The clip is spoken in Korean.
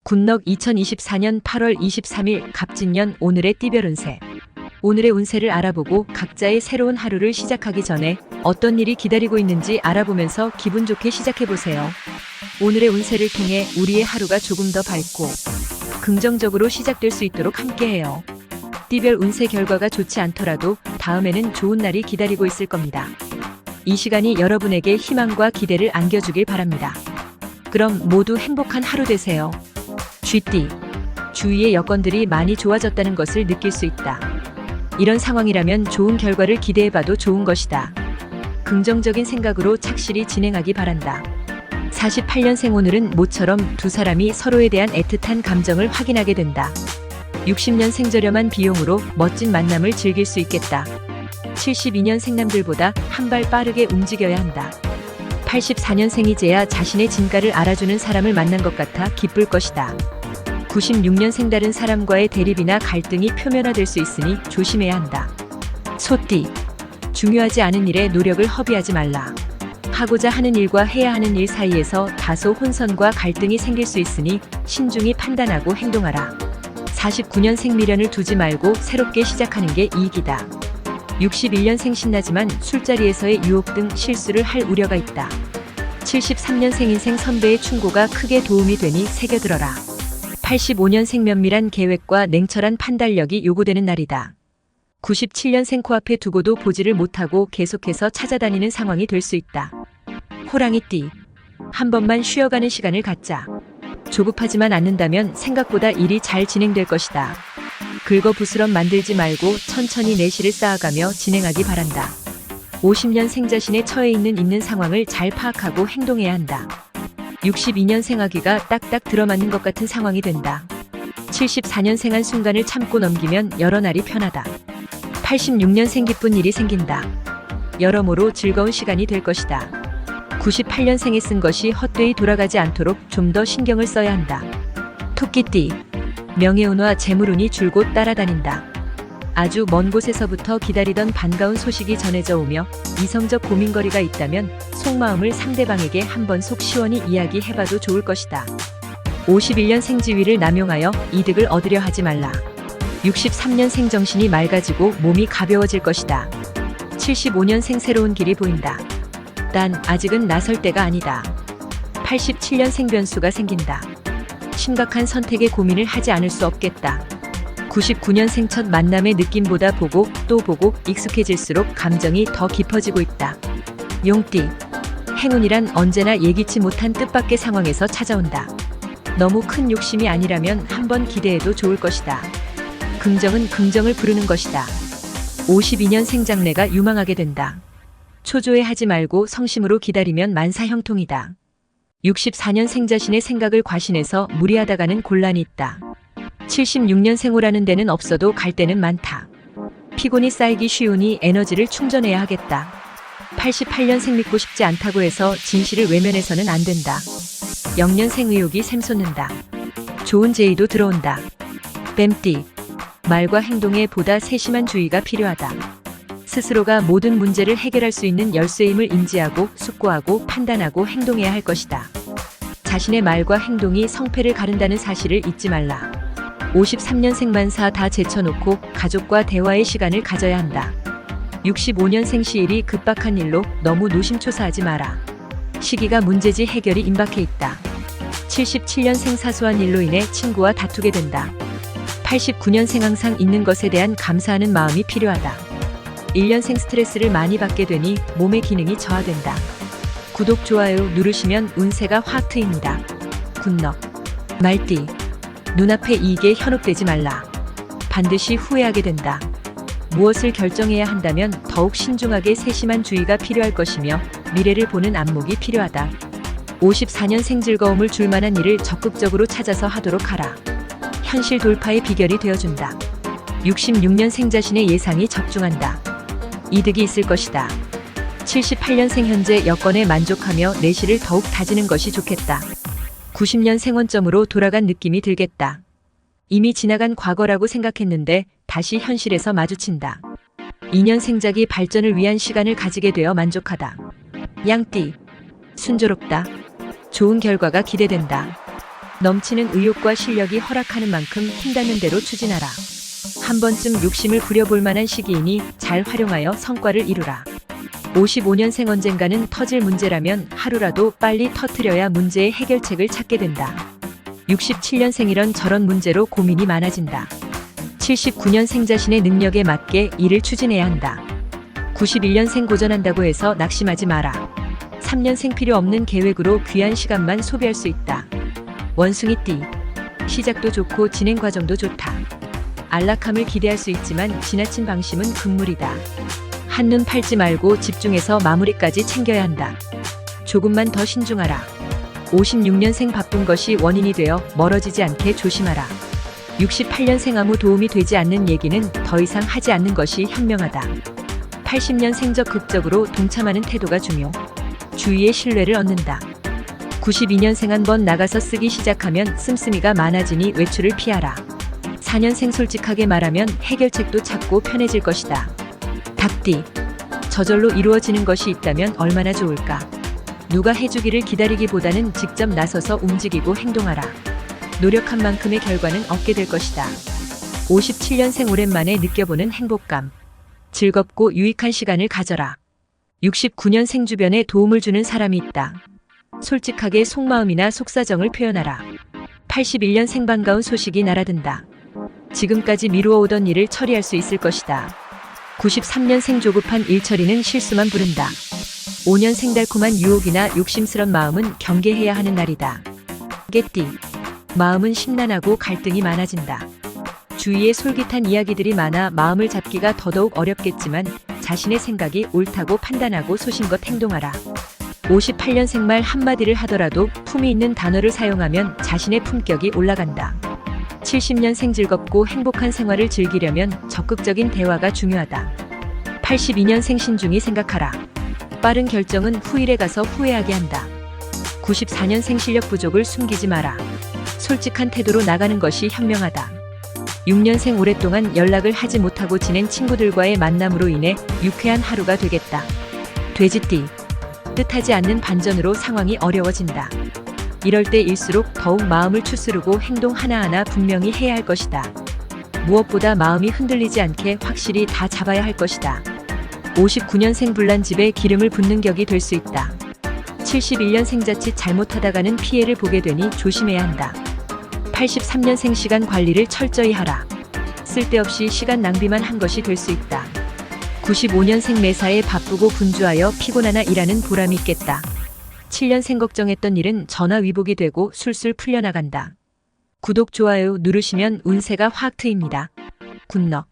굿넉 2024년 8월 23일 갑진년 오늘의 띠별 운세. 오늘의 운세를 알아보고 각자의 새로운 하루를 시작하기 전에 어떤 일이 기다리고 있는지 알아보면서 기분 좋게 시작해보세요. 오늘의 운세를 통해 우리의 하루가 조금 더 밝고 긍정적으로 시작될 수 있도록 함께해요. 띠별 운세 결과가 좋지 않더라도 다음에는 좋은 날이 기다리고 있을 겁니다. 이 시간이 여러분에게 희망과 기대를 안겨주길 바랍니다. 그럼 모두 행복한 하루 되세요. 쥐띠, 주위의 여건들이 많이 좋아졌다는 것을 느낄 수 있다. 이런 상황이라면 좋은 결과를 기대해봐도 좋은 것이다. 긍정적인 생각으로 착실히 진행하기 바란다. 48년생 오늘은 모처럼 두 사람이 서로에 대한 애틋한 감정을 확인하게 된다. 60년생 저렴한 비용으로 멋진 만남을 즐길 수 있겠다. 72년생 남들보다 한 발 빠르게 움직여야 한다. 84년생이제야 자신의 진가를 알아주는 사람을 만난 것 같아 기쁠 것이다. 96년생 다른 사람과의 대립이나 갈등이 표면화될 수 있으니 조심해야 한다. 소띠, 중요하지 않은 일에 노력을 허비하지 말라. 하고자 하는 일과 해야 하는 일 사이에서 다소 혼선과 갈등이 생길 수 있으니 신중히 판단하고 행동하라. 49년생 미련을 두지 말고 새롭게 시작하는 게 이익이다. 61년생 신나지만 술자리에서의 유혹 등 실수를 할 우려가 있다. 73년생 인생 선배의 충고가 크게 도움이 되니 새겨들어라. 85년생 면밀한 계획과 냉철한 판단력이 요구되는 날이다. 97년생 코앞에 두고도 보지를 못하고 계속해서 찾아다니는 상황이 될 수 있다. 호랑이띠, 한 번만 쉬어가는 시간을 갖자. 조급하지만 않는다면 생각보다 일이 잘 진행될 것이다. 긁어부스럼 만들지 말고 천천히 내실을 쌓아가며 진행하기 바란다. 50년생 자신의 처해 있는 상황을 잘 파악하고 행동해야 한다. 62년생 아기가 딱딱 들어맞는 것 같은 상황이 된다. 74년생 한 순간을 참고 넘기면 여러 날이 편하다. 86년생 기쁜 일이 생긴다. 여러모로 즐거운 시간이 될 것이다. 98년생에 쓴 것이 헛되이 돌아가지 않도록 좀 더 신경을 써야 한다. 토끼띠, 명예운과 재물운이 줄곧 따라다닌다. 아주 먼 곳에서부터 기다리던 반가운 소식이 전해져 오며 이성적 고민거리가 있다면 속마음을 상대방에게 한번 속 시원히 이야기해봐도 좋을 것이다. 51년생 지위를 남용하여 이득을 얻으려 하지 말라. 63년생 정신이 맑아지고 몸이 가벼워질 것이다. 75년생 새로운 길이 보인다. 단 아직은 나설 때가 아니다. 87년생 변수가 생긴다. 심각한 선택에 고민을 하지 않을 수 없겠다. 99년생 첫 만남의 느낌보다 보고 또 보고 익숙해질수록 감정이 더 깊어지고 있다. 용띠, 행운이란 언제나 예기치 못한 뜻밖의 상황에서 찾아온다. 너무 큰 욕심이 아니라면 한번 기대해도 좋을 것이다. 긍정은 긍정을 부르는 것이다. 52년생 장래가 유망하게 된다. 초조해하지 말고 성심으로 기다리면 만사형통이다. 64년생 자신의 생각을 과신해서 무리하다가는 곤란이 있다. 76년생 오라는 데는 없어도 갈 데는 많다. 피곤이 쌓이기 쉬우니 에너지를 충전해야 하겠다. 88년생 믿고 싶지 않다고 해서 진실을 외면해서는 안 된다. 0년생 의욕이 샘솟는다. 좋은 제의도 들어온다. 뱀띠, 말과 행동에 보다 세심한 주의가 필요하다. 스스로가 모든 문제를 해결할 수 있는 열쇠임을 인지하고 숙고하고 판단하고 행동해야 할 것이다. 자신의 말과 행동이 성패를 가른다는 사실을 잊지 말라. 53년생 만사 다 제쳐놓고 가족과 대화의 시간을 가져야 한다. 65년생 시일이 급박한 일로 너무 노심초사하지 마라. 시기가 문제지 해결이 임박해 있다. 77년생 사소한 일로 인해 친구와 다투게 된다. 89년생 항상 있는 것에 대한 감사하는 마음이 필요하다. 1년생 스트레스를 많이 받게 되니 몸의 기능이 저하된다. 구독, 좋아요 누르시면 운세가 확 트입니다. 굿넉. 말띠, 눈앞의 이익에 현혹되지 말라. 반드시 후회하게 된다. 무엇을 결정해야 한다면 더욱 신중하게 세심한 주의가 필요할 것이며 미래를 보는 안목이 필요하다. 54년생 즐거움을 줄 만한 일을 적극적으로 찾아서 하도록 하라. 현실 돌파의 비결이 되어준다. 66년생 자신의 예상이 적중한다. 이득이 있을 것이다. 78년생 현재 여건에 만족하며 내실을 더욱 다지는 것이 좋겠다. 90년생 원점으로 돌아간 느낌이 들겠다. 이미 지나간 과거라고 생각했는데 다시 현실에서 마주친다. 2년생작이 발전을 위한 시간을 가지게 되어 만족하다. 양띠, 순조롭다. 좋은 결과가 기대된다. 넘치는 의욕과 실력이 허락하는 만큼 힘닿는 대로 추진하라. 한 번쯤 욕심을 부려볼 만한 시기이니 잘 활용하여 성과를 이루라. 55년생 언젠가는 터질 문제라면 하루라도 빨리 터뜨려야 문제의 해결책을 찾게 된다. 67년생이런 저런 문제로 고민이 많아진다. 79년생 자신의 능력에 맞게 일을 추진해야 한다. 91년생 고전한다고 해서 낙심하지 마라. 3년생 필요 없는 계획으로 귀한 시간만 소비할 수 있다. 원숭이띠. 시작도 좋고 진행 과정도 좋다. 안락함을 기대할 수 있지만 지나친 방심은 금물이다. 한눈 팔지 말고 집중해서 마무리까지 챙겨야 한다. 조금만 더 신중하라. 56년생 바쁜 것이 원인이 되어 멀어지지 않게 조심하라. 68년생 아무 도움이 되지 않는 얘기는 더 이상 하지 않는 것이 현명하다. 80년생 적극적으로 동참하는 태도가 중요. 주위의 신뢰를 얻는다. 92년생 한 번 나가서 쓰기 시작하면 씀씀이가 많아지니 외출을 피하라. 4년생 솔직하게 말하면 해결책도 찾고 편해질 것이다. 닭띠. 저절로 이루어지는 것이 있다면 얼마나 좋을까. 누가 해주기를 기다리기보다는 직접 나서서 움직이고 행동하라. 노력한 만큼의 결과는 얻게 될 것이다. 57년생 오랜만에 느껴보는 행복감. 즐겁고 유익한 시간을 가져라. 69년생 주변에 도움을 주는 사람이 있다. 솔직하게 속마음이나 속사정을 표현하라. 81년생 반가운 소식이 날아든다. 지금까지 미루어 오던 일을 처리할 수 있을 것이다. 93년생 조급한 일처리는 실수만 부른다. 5년생 달콤한 유혹이나 욕심스런 마음은 경계해야 하는 날이다. 개띠. 마음은 심란하고 갈등이 많아진다. 주위에 솔깃한 이야기들이 많아 마음을 잡기가 더더욱 어렵겠지만 자신의 생각이 옳다고 판단하고 소신껏 행동하라. 58년생 말 한마디를 하더라도 품위 있는 단어를 사용하면 자신의 품격이 올라간다. 70년생 즐겁고 행복한 생활을 즐기려면 적극적인 대화가 중요하다. 82년생 신중히 생각하라. 빠른 결정은 후일에 가서 후회하게 한다. 94년생 실력 부족을 숨기지 마라. 솔직한 태도로 나가는 것이 현명하다. 6년생 오랫동안 연락을 하지 못하고 지낸 친구들과의 만남으로 인해 유쾌한 하루가 되겠다. 돼지띠. 뜻하지 않는 반전으로 상황이 어려워진다. 이럴 때일수록 더욱 마음을 추스르고 행동 하나하나 분명히 해야 할 것이다. 무엇보다 마음이 흔들리지 않게 확실히 다 잡아야 할 것이다. 59년생 불난집에 기름을 붓는 격이 될 수 있다. 71년생 자칫 잘못하다가는 피해를 보게 되니 조심해야 한다. 83년생 시간 관리를 철저히 하라. 쓸데없이 시간 낭비만 한 것이 될 수 있다. 95년생 매사에 바쁘고 분주하여 피곤하나 일하는 보람이 있겠다. 7년생 걱정했던 일은 전화위복이 되고 술술 풀려나간다. 구독, 좋아요 누르시면 운세가 확 트입니다. 굿럭.